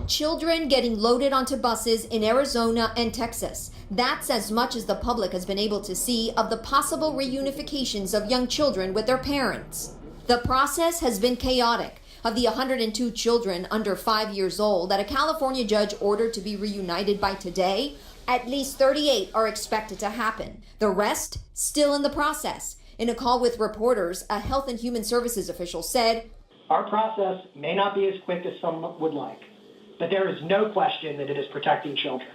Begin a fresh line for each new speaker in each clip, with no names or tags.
Children getting loaded onto buses in Arizona and Texas. That's as much as the public has been able to see of the possible reunifications of young children with their parents. The process has been chaotic. Of the 102 children under 5 years old that a California judge ordered to be reunited by today, at least 38 are expected to happen. The rest still in the process. In a call with reporters, a Health and Human Services official said,
"Our process may not be as quick as some would like, but there is no question that it is protecting children."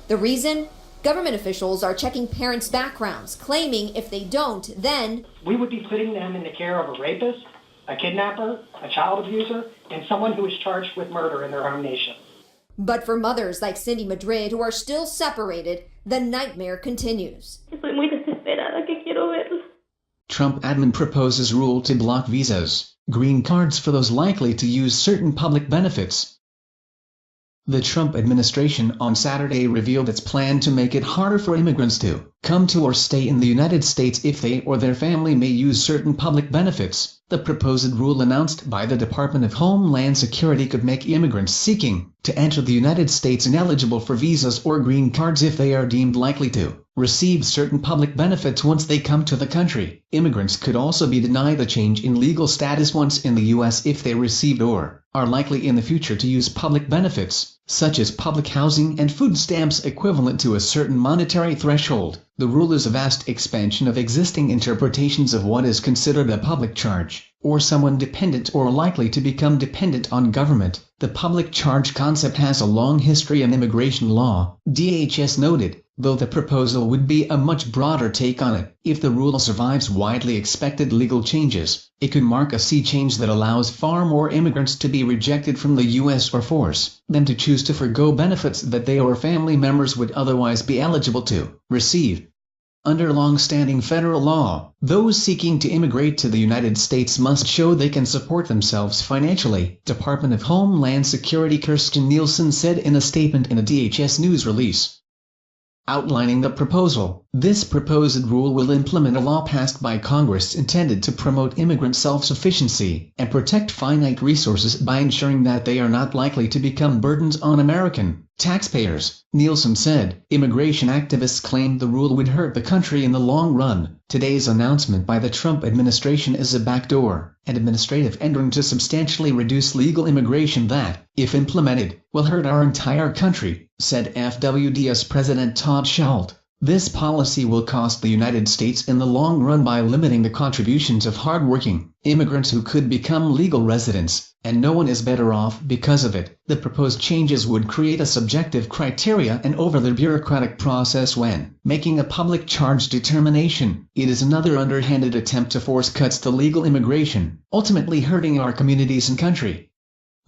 The reason? Government officials are checking parents' backgrounds, claiming if they don't, then
we would be putting them in the care of a rapist, a kidnapper, a child abuser, and someone who is charged with murder in their own nation.
But for mothers like Cindy Madrid who are still separated, the nightmare continues.
Estoy muy desesperada que quiero verlo.
Trump admin proposes rule to block visas, green cards for those likely to use certain public benefits. The Trump administration on Saturday revealed its plan to make it harder for immigrants to come to or stay in the United States if they or their family may use certain public benefits. The proposed rule announced by the Department of Homeland Security could make immigrants seeking to enter the United States ineligible for visas or green cards if they are deemed likely to receive certain public benefits once they come to the country. Immigrants could also be denied a change in legal status once in the U.S. if they received or are likely in the future to use public benefits, such as public housing and food stamps equivalent to a certain monetary threshold. The rule is a vast expansion of existing interpretations of what is considered a public charge, or someone dependent or likely to become dependent on government. The public charge concept has a long history in immigration law, DHS noted, though the proposal would be a much broader take on it. If the rule survives widely expected legal changes, it could mark a sea change that allows far more immigrants to be rejected from the U.S. or force them to choose to forgo benefits that they or family members would otherwise be eligible to receive. Under long-standing federal law, those seeking to immigrate to the United States must show they can support themselves financially, Department of Homeland Security Kirstjen Nielsen said in a statement in a DHS news release. Outlining the proposal, this proposed rule will implement a law passed by Congress intended to promote immigrant self-sufficiency and protect finite resources by ensuring that they are not likely to become burdens on American taxpayers, Nielsen said. Immigration activists claimed the rule would hurt the country in the long run. Today's announcement by the Trump administration is a backdoor, an administrative entrant to substantially reduce legal immigration that, if implemented, will hurt our entire country, said FWDS President Todd Schalt. This policy will cost the United States in the long run by limiting the contributions of hardworking immigrants who could become legal residents, and no one is better off because of it. The proposed changes would create a subjective criteria and over the bureaucratic process when making a public charge determination. It is another underhanded attempt to force cuts to legal immigration, ultimately hurting our communities and country.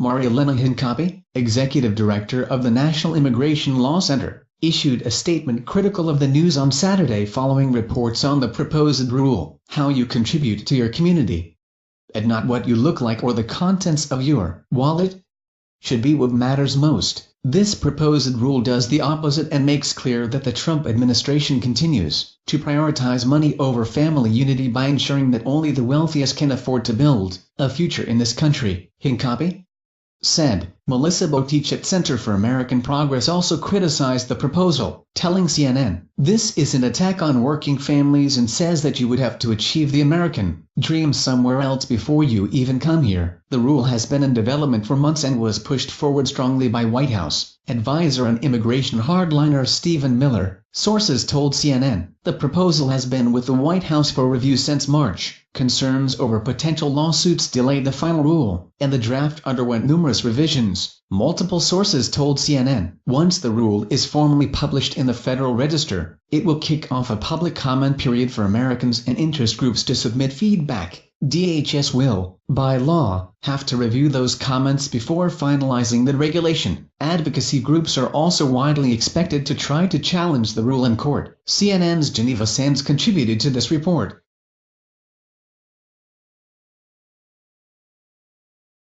Marielena Hincapie, executive director of the National Immigration Law Center, issued a statement critical of the news on Saturday following reports on the proposed rule. How you contribute to your community, and not what you look like or the contents of your wallet, should be what matters most. This proposed rule does the opposite and makes clear that the Trump administration continues to prioritize money over family unity by ensuring that only the wealthiest can afford to build a future in this country, Hincapie said. Melissa Botich at Center for American Progress also criticized the proposal, telling CNN, "This is an attack on working families and says that you would have to achieve the American dream somewhere else before you even come here." The rule has been in development for months and was pushed forward strongly by White House advisor on immigration hardliner Stephen Miller. Sources told CNN, the proposal has been with the White House for review since March. Concerns over potential lawsuits delayed the final rule, and the draft underwent numerous revisions. Multiple sources told CNN, once the rule is formally published in the Federal Register, it will kick off a public comment period for Americans and interest groups to submit feedback. DHS will, by law, have to review those comments before finalizing the regulation. Advocacy groups are also widely expected to try to challenge the rule in court. CNN's Geneva Sands contributed to this report.